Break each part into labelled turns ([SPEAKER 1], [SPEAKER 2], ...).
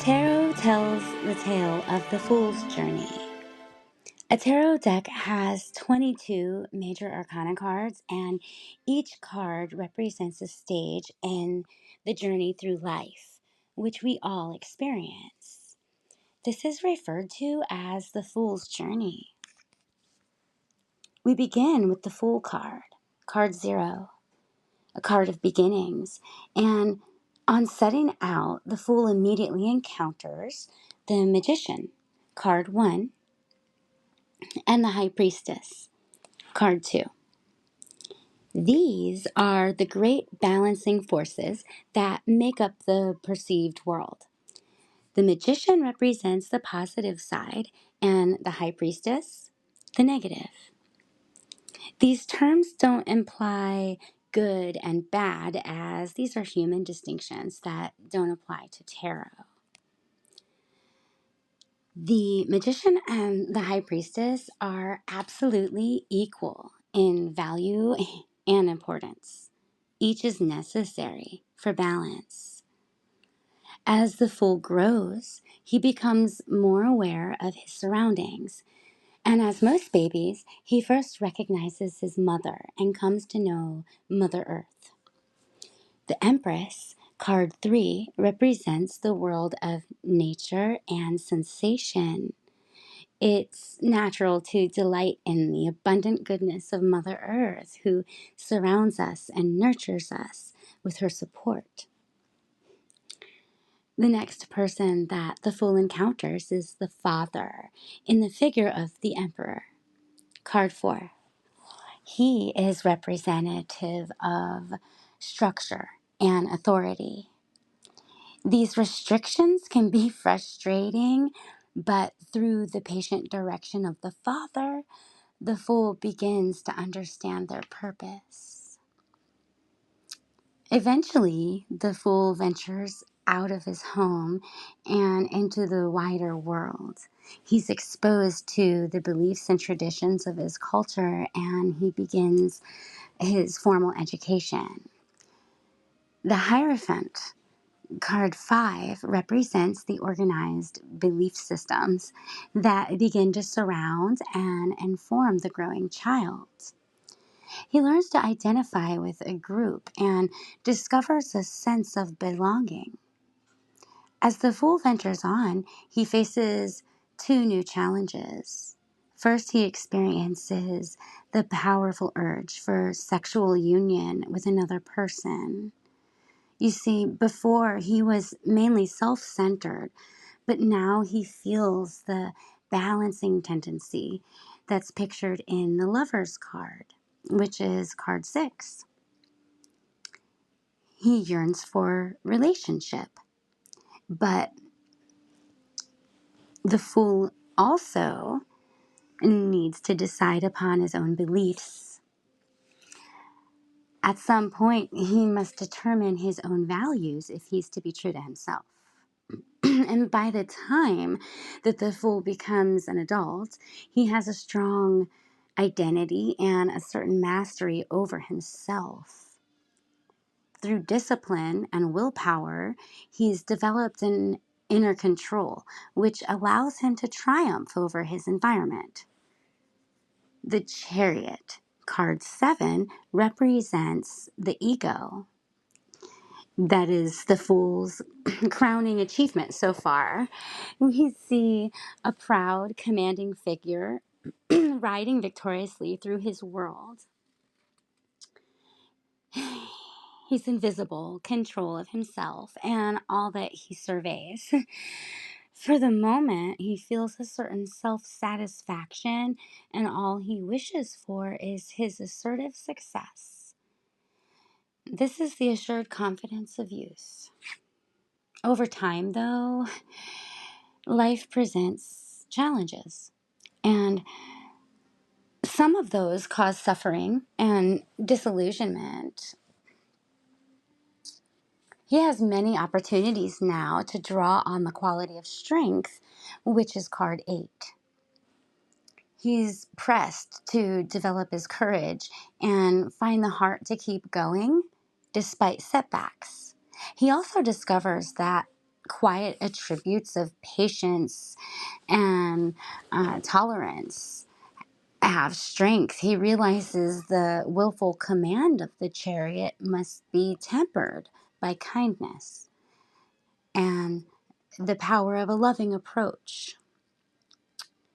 [SPEAKER 1] Tarot tells the tale of the Fool's Journey. A tarot deck has 22 major arcana cards, and each card represents a stage in the journey through life, which we all experience. This is referred to as the Fool's Journey. We begin with the Fool card, card 0, a card of beginnings, and on setting out, the Fool immediately encounters the Magician, card 1, and the High Priestess, card 2. These are the great balancing forces that make up the perceived world. The Magician represents the positive side, and the High Priestess, the negative. These terms don't imply good and bad, as these are human distinctions that don't apply to tarot. The Magician and the High Priestess are absolutely equal in value and importance. Each is necessary for balance. As the Fool grows, he becomes more aware of his surroundings. And as most babies, he first recognizes his mother and comes to know Mother Earth. The Empress, card 3, represents the world of nature and sensation. It's natural to delight in the abundant goodness of Mother Earth, who surrounds us and nurtures us with her support. The next person that the Fool encounters is the Father, in the figure of the Emperor, card 4. He is representative of structure and authority. These restrictions can be frustrating, but through the patient direction of the Father, the Fool begins to understand their purpose. Eventually, the Fool ventures out of his home and into the wider world. He's exposed to the beliefs and traditions of his culture, and he begins his formal education. The Hierophant, card 5, represents the organized belief systems that begin to surround and inform the growing child. He learns to identify with a group and discovers a sense of belonging. As the Fool ventures on, he faces two new challenges. First, he experiences the powerful urge for sexual union with another person. You see, before he was mainly self-centered, but now he feels the balancing tendency that's pictured in the Lover's card, which is card 6. He yearns for relationship, but the Fool also needs to decide upon his own beliefs. At some point, he must determine his own values if he's to be true to himself. And by the time that the Fool becomes an adult, he has a strong identity and a certain mastery over himself. Through discipline and willpower, he's developed an inner control, which allows him to triumph over his environment. The Chariot, card 7, represents the ego. That is the Fool's crowning achievement so far. We see a proud, commanding figure riding victoriously through his world. He's in visible control of himself and all that he surveys. For the moment, he feels a certain self-satisfaction, and all he wishes for is his assertive success. This is the assured confidence of youth. Over time, though, life presents challenges, and some of those cause suffering and disillusionment. He has many opportunities now to draw on the quality of strength, which is card 8. He's pressed to develop his courage and find the heart to keep going despite setbacks. He also discovers that quiet attributes of patience and tolerance have strength. He realizes the willful command of the chariot must be tempered by kindness and the power of a loving approach.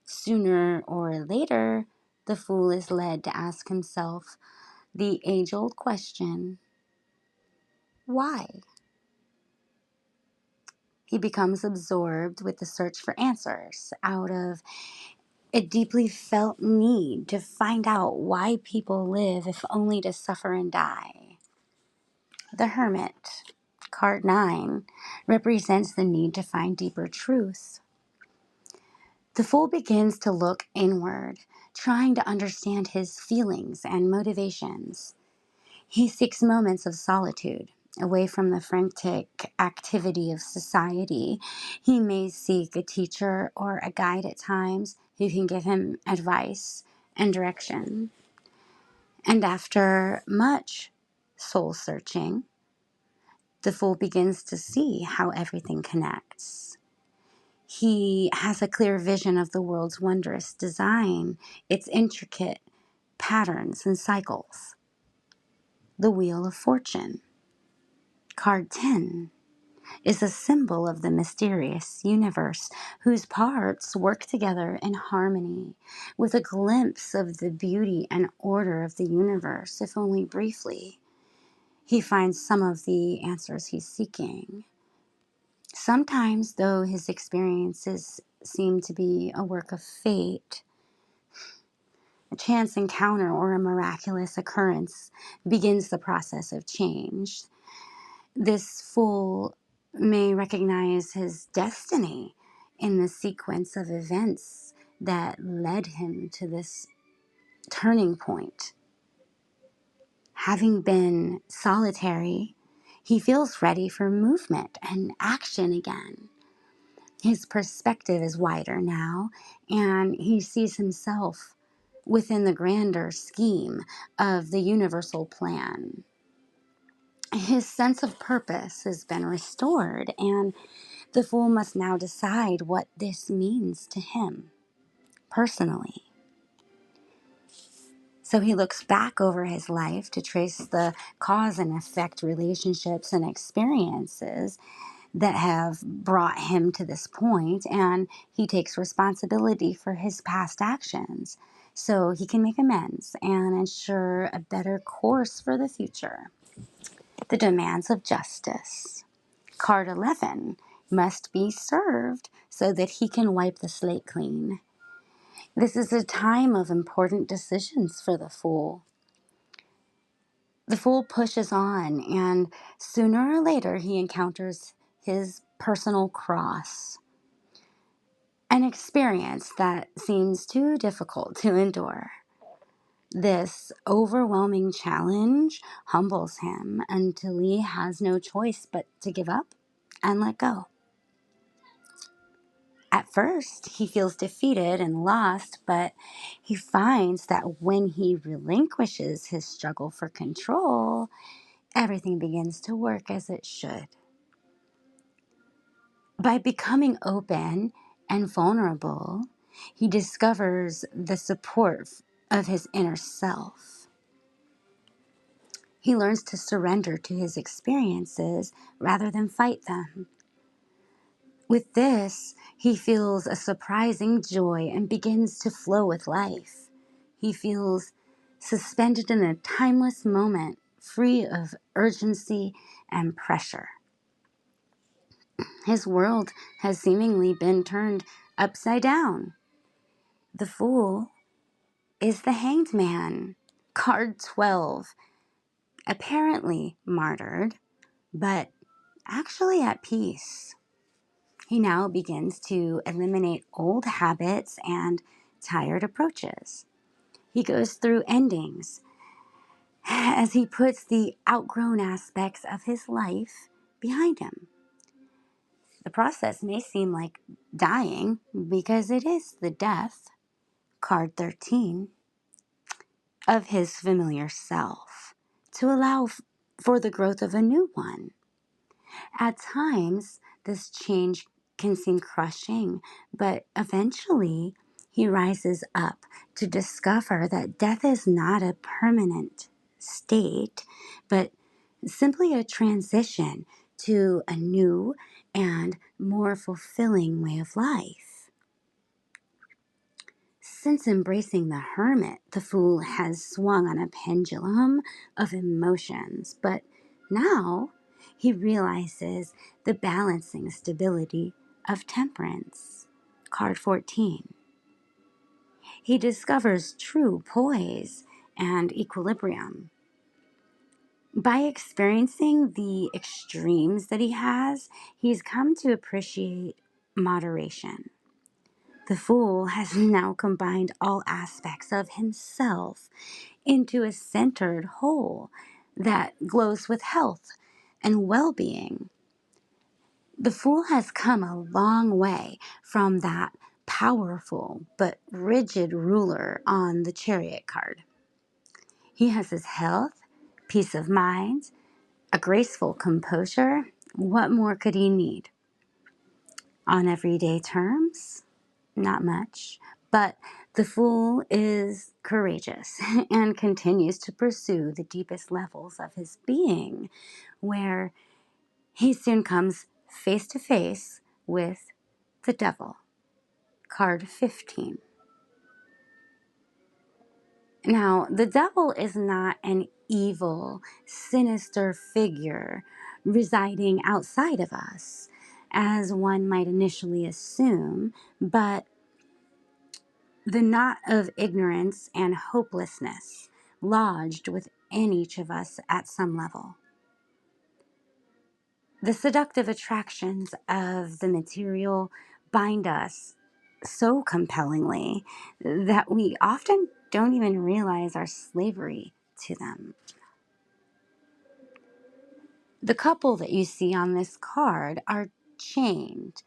[SPEAKER 1] Sooner or later, the fool is led to ask himself the age-old question, why? He becomes absorbed with the search for answers out of a deeply felt need to find out why people live if only to suffer and die. The Hermit, card 9, represents the need to find deeper truth. The fool begins to look inward, trying to understand his feelings and motivations. He seeks moments of solitude, away from the frantic activity of society. He may seek a teacher or a guide at times who can give him advice and direction. And after much soul searching, the fool begins to see how everything connects. He has a clear vision of the world's wondrous design, its intricate patterns and cycles. The Wheel of Fortune, card 10, is a symbol of the mysterious universe whose parts work together in harmony, with a glimpse of the beauty and order of the universe, if only briefly. He finds some of the answers he's seeking. Sometimes, though, his experiences seem to be a work of fate, a chance encounter or a miraculous occurrence begins the process of change. This fool may recognize his destiny in the sequence of events that led him to this turning point. Having been solitary, he feels ready for movement and action again. His perspective is wider now, and he sees himself within the grander scheme of the universal plan. His sense of purpose has been restored, and the fool must now decide what this means to him personally. So he looks back over his life to trace the cause and effect relationships and experiences that have brought him to this point, and he takes responsibility for his past actions so he can make amends and ensure a better course for the future. The demands of justice. Card 11 must be served so that he can wipe the slate clean. This is a time of important decisions for the fool. The fool pushes on, and sooner or later he encounters his personal cross, an experience that seems too difficult to endure. This overwhelming challenge humbles him until he has no choice but to give up and let go. At first, he feels defeated and lost, but he finds that when he relinquishes his struggle for control, everything begins to work as it should. By becoming open and vulnerable, he discovers the support of his inner self. He learns to surrender to his experiences rather than fight them. With this, he feels a surprising joy and begins to flow with life. He feels suspended in a timeless moment, free of urgency and pressure. His world has seemingly been turned upside down. The fool is the hanged man, card 12, apparently martyred, but actually at peace. He now begins to eliminate old habits and tired approaches. He goes through endings as he puts the outgrown aspects of his life behind him. The process may seem like dying because it is the death, card 13, of his familiar self to allow for the growth of a new one. At times, this change can seem crushing, but eventually he rises up to discover that death is not a permanent state, but simply a transition to a new and more fulfilling way of life. Since embracing the hermit, the fool has swung on a pendulum of emotions, but now he realizes the balancing stability of temperance. Card 14. He discovers true poise and equilibrium. By experiencing the extremes that he has, he's come to appreciate moderation. The fool has now combined all aspects of himself into a centered whole that glows with health and well being. The fool has come a long way from that powerful but rigid ruler on the chariot card. He has his health, peace of mind, a graceful composure. What more could he need? On everyday terms, not much. But the fool is courageous and continues to pursue the deepest levels of his being, where he soon comes face to face with the devil. Card 15. Now, the devil is not an evil, sinister figure residing outside of us, as one might initially assume, but the knot of ignorance and hopelessness lodged within each of us at some level. The seductive attractions of the material bind us so compellingly that we often don't even realize our slavery to them. The couple that you see on this card are chained,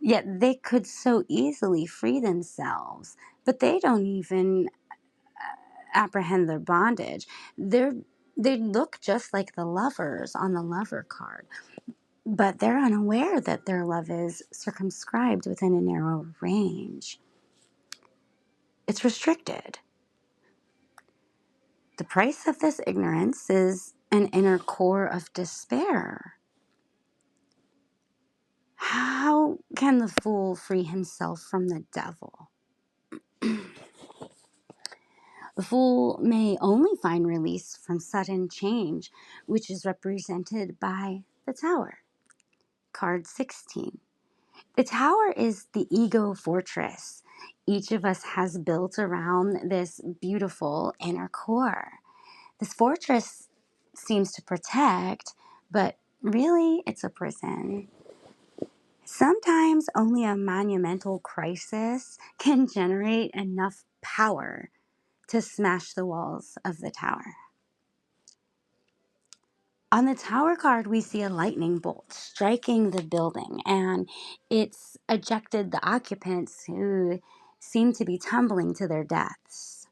[SPEAKER 1] yet they could so easily free themselves, but they don't even apprehend their bondage. They look just like the lovers on the lover card, but they're unaware that their love is circumscribed within a narrow range. It's restricted. The price of this ignorance is an inner core of despair. How can the fool free himself from the devil? The fool may only find release from sudden change, which is represented by the tower. Card 16. The tower is the ego fortress each of us has built around this beautiful inner core. This fortress seems to protect, but really it's a prison. Sometimes only a monumental crisis can generate enough power to smash the walls of the tower. On the tower card, we see a lightning bolt striking the building, and it's ejected the occupants who seem to be tumbling to their deaths.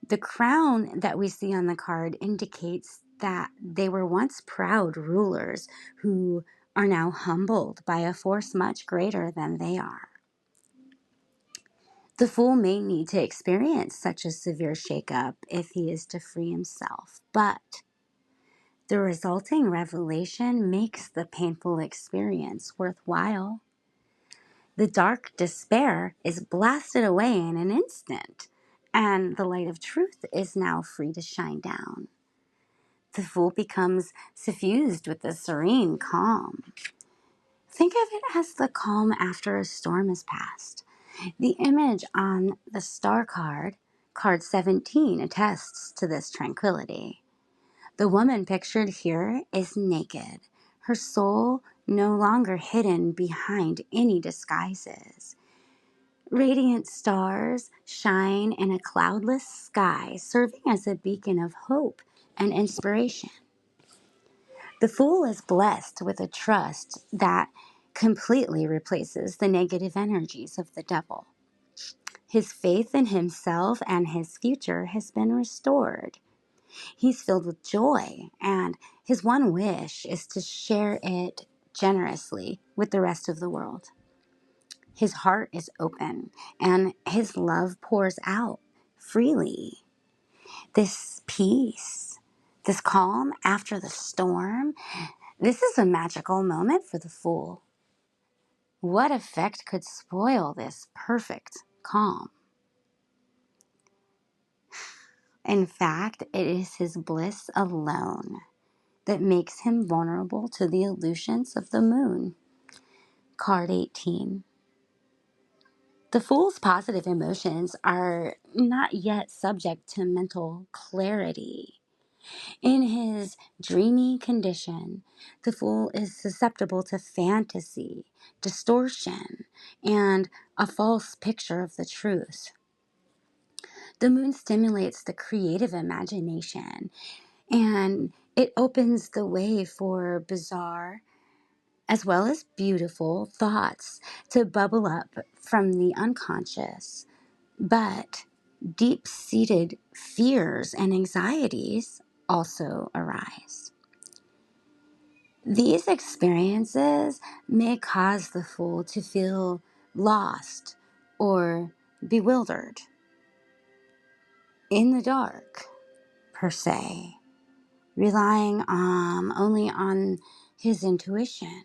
[SPEAKER 1] The crown that we see on the card indicates that they were once proud rulers who are now humbled by a force much greater than they are. The fool may need to experience such a severe shakeup if he is to free himself, but the resulting revelation makes the painful experience worthwhile. The dark despair is blasted away in an instant, and the light of truth is now free to shine down. The fool becomes suffused with a serene calm. Think of it as the calm after a storm has passed. The image on the star card, card 17, attests to this tranquility. The woman pictured here is naked, her soul no longer hidden behind any disguises. Radiant stars shine in a cloudless sky, serving as a beacon of hope and inspiration. The fool is blessed with a trust that completely replaces the negative energies of the devil. His faith in himself and his future has been restored. He's filled with joy, and his one wish is to share it generously with the rest of the world. His heart is open, and his love pours out freely. This peace, this calm after the storm, this is a magical moment for the fool. What effect could spoil this perfect calm? In fact, it is his bliss alone that makes him vulnerable to the illusions of the moon. Card 18. The fool's positive emotions are not yet subject to mental clarity. In his dreamy condition, the fool is susceptible to fantasy, distortion, and a false picture of the truth. The moon stimulates the creative imagination, and it opens the way for bizarre as well as beautiful thoughts to bubble up from the unconscious. But deep-seated fears and anxieties also arise. These experiences may cause the fool to feel lost or bewildered, in the dark, per se, relying only on his intuition.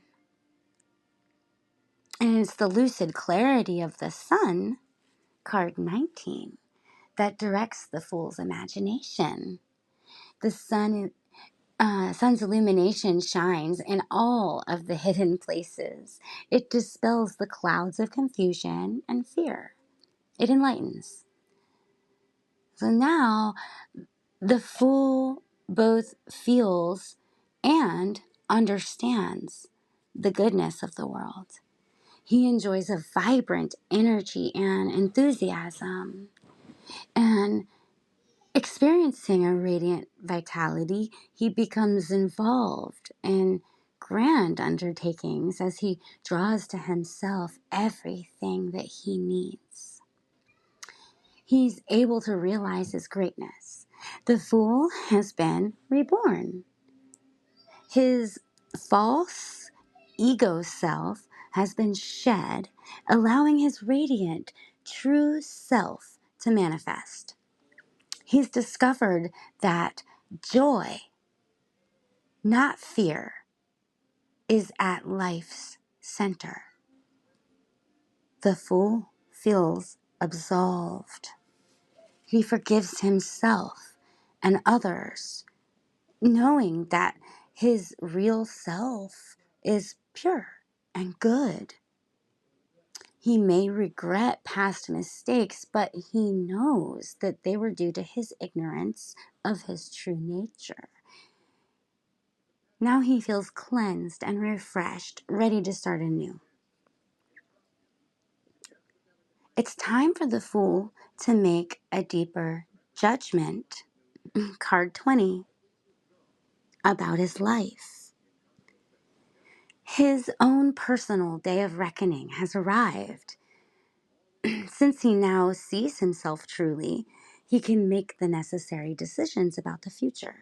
[SPEAKER 1] And it's the lucid clarity of the sun, card 19, that directs the fool's imagination. The sun's illumination shines in all of the hidden places. It dispels the clouds of confusion and fear. It enlightens. So now the fool both feels and understands the goodness of the world. He enjoys a vibrant energy and enthusiasm. And experiencing a radiant vitality, he becomes involved in grand undertakings as he draws to himself everything that he needs. He's able to realize his greatness. The fool has been reborn. His false ego self has been shed, allowing his radiant true self to manifest. He's discovered that joy, not fear, is at life's center. The fool feels absolved. He forgives himself and others, knowing that his real self is pure and good. He may regret past mistakes, but he knows that they were due to his ignorance of his true nature. Now he feels cleansed and refreshed, ready to start anew. It's time for the fool to make a deeper judgment, card 20, about his life. His own personal day of reckoning has arrived. Since he now sees himself truly, he can make the necessary decisions about the future.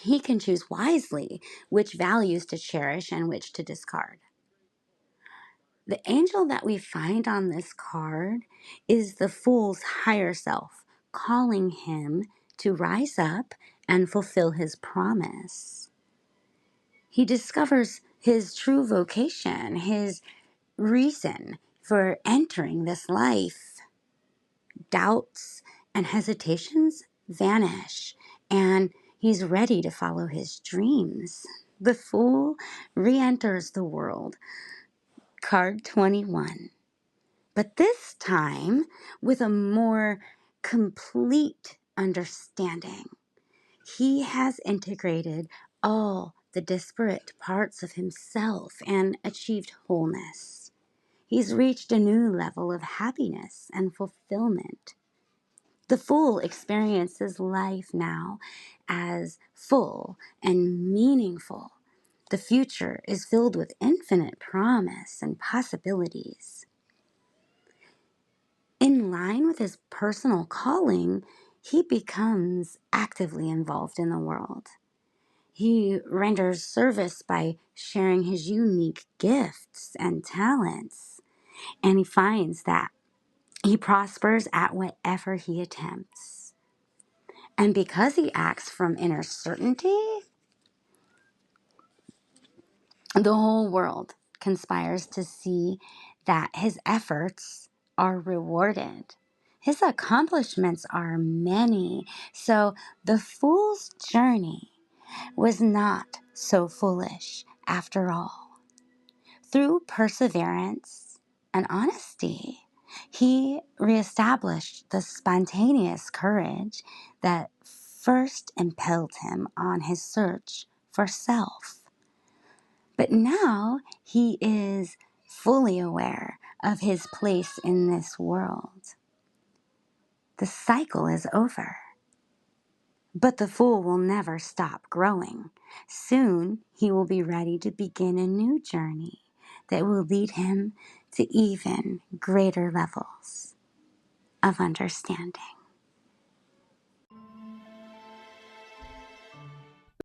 [SPEAKER 1] He can choose wisely which values to cherish and which to discard. The angel that we find on this card is the fool's higher self, calling him to rise up and fulfill his promise. He discovers his true vocation, his reason for entering this life. Doubts and hesitations vanish, and he's ready to follow his dreams. The fool re-enters the world, card 21, but this time with a more complete understanding. He has integrated all the disparate parts of himself and achieved wholeness. He's reached a new level of happiness and fulfillment. The fool experiences life now as full and meaningful. The future is filled with infinite promise and possibilities. In line with his personal calling, he becomes actively involved in the world. He renders service by sharing his unique gifts and talents, and he finds that he prospers at whatever he attempts. And because he acts from inner certainty, the whole world conspires to see that his efforts are rewarded. His accomplishments are many, so the fool's journey was not so foolish after all. Through perseverance and honesty, he reestablished the spontaneous courage that first impelled him on his search for self. But now he is fully aware of his place in this world. The cycle is over. But the fool will never stop growing. Soon he will be ready to begin a new journey that will lead him to even greater levels of understanding.